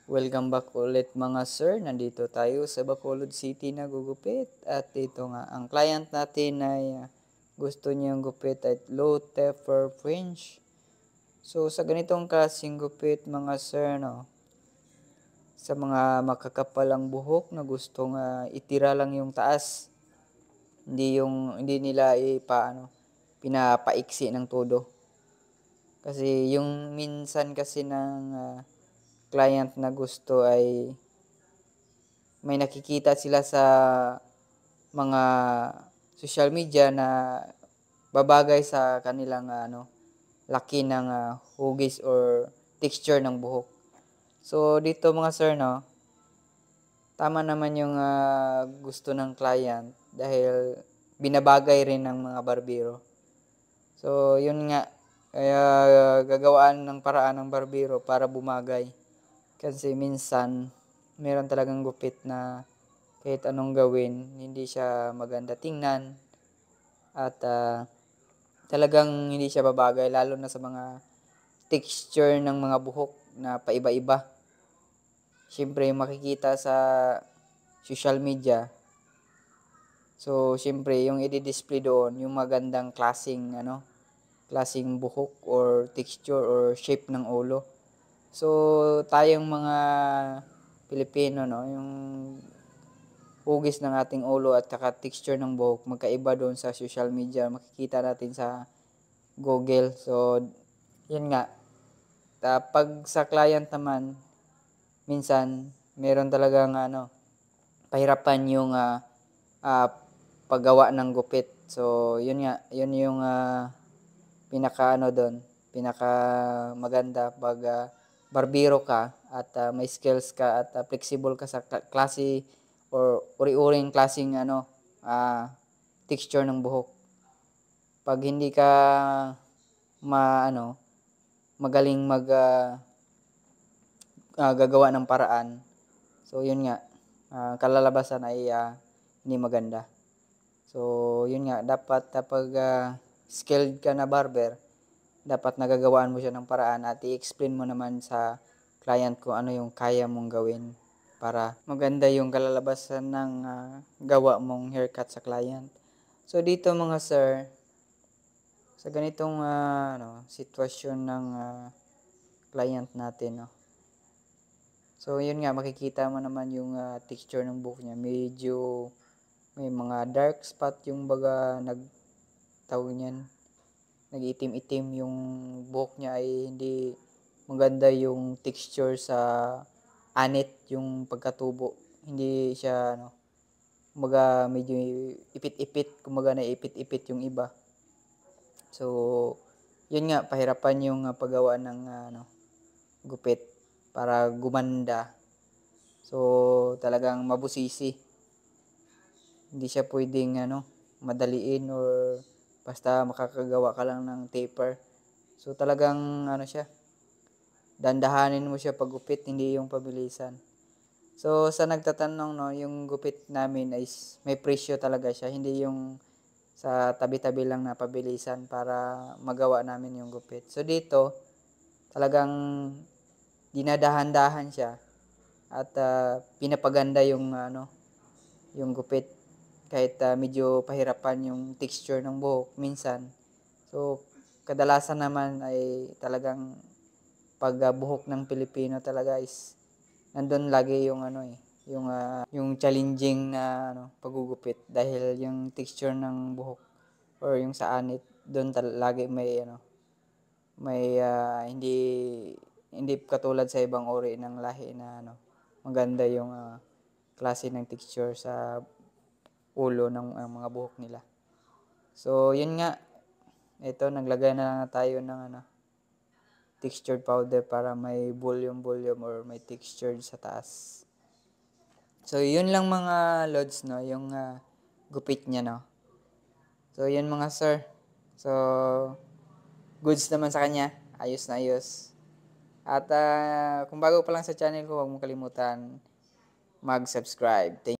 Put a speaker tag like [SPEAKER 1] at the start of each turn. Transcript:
[SPEAKER 1] Welcome back ulit mga sir. Nandito tayo sa Bacolod City na gugupit. At ito nga, ang client natin ay gusto niyang gupit at low taper fringe. So sa ganitong klaseng gupit mga sir, no, sa mga makakapalang buhok na gustong itira lang yung taas, hindi nila pinapaiksi ng todo. Kasi yung minsan kasi ng client na gusto ay may nakikita sila sa mga social media na babagay sa kanilang laki ng hugis or texture ng buhok. So dito mga sir, no, tama naman yung gusto ng client dahil binabagay rin ng mga barbero. So yun nga, kaya gagawaan ng paraan ng barbero para bumagay. Kasi minsan meron talagang gupit na kahit anong gawin, hindi siya maganda tingnan at talagang hindi siya babagay lalo na sa mga texture ng mga buhok na paiba-iba. Siyempre makikita sa social media. So siyempre yung i-display doon yung magandang klaseng buhok or texture or shape ng ulo. So tayong mga Pilipino, no, yung hugis ng ating ulo at saka texture ng buhok magkaiba doon sa social media, makikita natin sa Google. So yun nga, pag sa client naman minsan meron talagang pahirapan yung paggawa ng gupit. So yun nga, yun yung pinaka maganda pag barbero ka at may skills ka at flexible ka sa klase or uri-uring klaseng texture ng buhok. Pag hindi ka magaling gagawa ng paraan, so yun nga, kalalabasan ay hindi maganda. So yun nga, dapat kapag skilled ka na barber, dapat nagagawaan mo siya ng paraan at i-explain mo naman sa client kung ano yung kaya mong gawin para maganda yung kalalabasan ng gawa mong haircut sa client. So dito mga sir, sa ganitong sitwasyon ng client natin, no. So yun nga, makikita mo naman yung texture ng buhok niya. Medyo may mga dark spot yung baga tawag niyan, nag-itim-itim yung buhok niya, ay hindi maganda yung texture sa anit, yung pagkatubo. Hindi siya kumbaga medyo ipit-ipit, kumbaga naipit-ipit yung iba. So yun nga, pahirapan yung paggawa ng gupit para gumanda. So talagang mabusisi. Hindi siya pwedeng madaliin or basta makakagawa ka lang ng taper. So talagang siya, dandahanin mo siya paggupit, hindi yung pabilisan. So sa nagtatanong, no, yung gupit namin ay may presyo talaga siya, hindi yung sa tabi-tabi lang na pabilisan para magawa namin yung gupit. So dito talagang dinadahan-dahan siya at pinapaganda yung gupit kahit medyo pahirapan yung texture ng buhok minsan. So kadalasan naman ay talagang pag buhok ng Pilipino talaga is nandun lagi yung yung challenging na pagugupit dahil yung texture ng buhok or yung sa anit doon lagi may hindi hindi katulad sa ibang uri ng lahi na maganda yung klase ng texture sa ulo ng mga buhok nila. So yun nga, ito naglagay na tayo ng textured powder para may volume or may texture sa taas. So yun lang mga lods, no, yung gupit niya, no. So yun mga sir. So goods naman sa kanya, ayos na ayos. At kung bago pa lang sa channel ko, huwag mo kalimutan mag-subscribe. Thank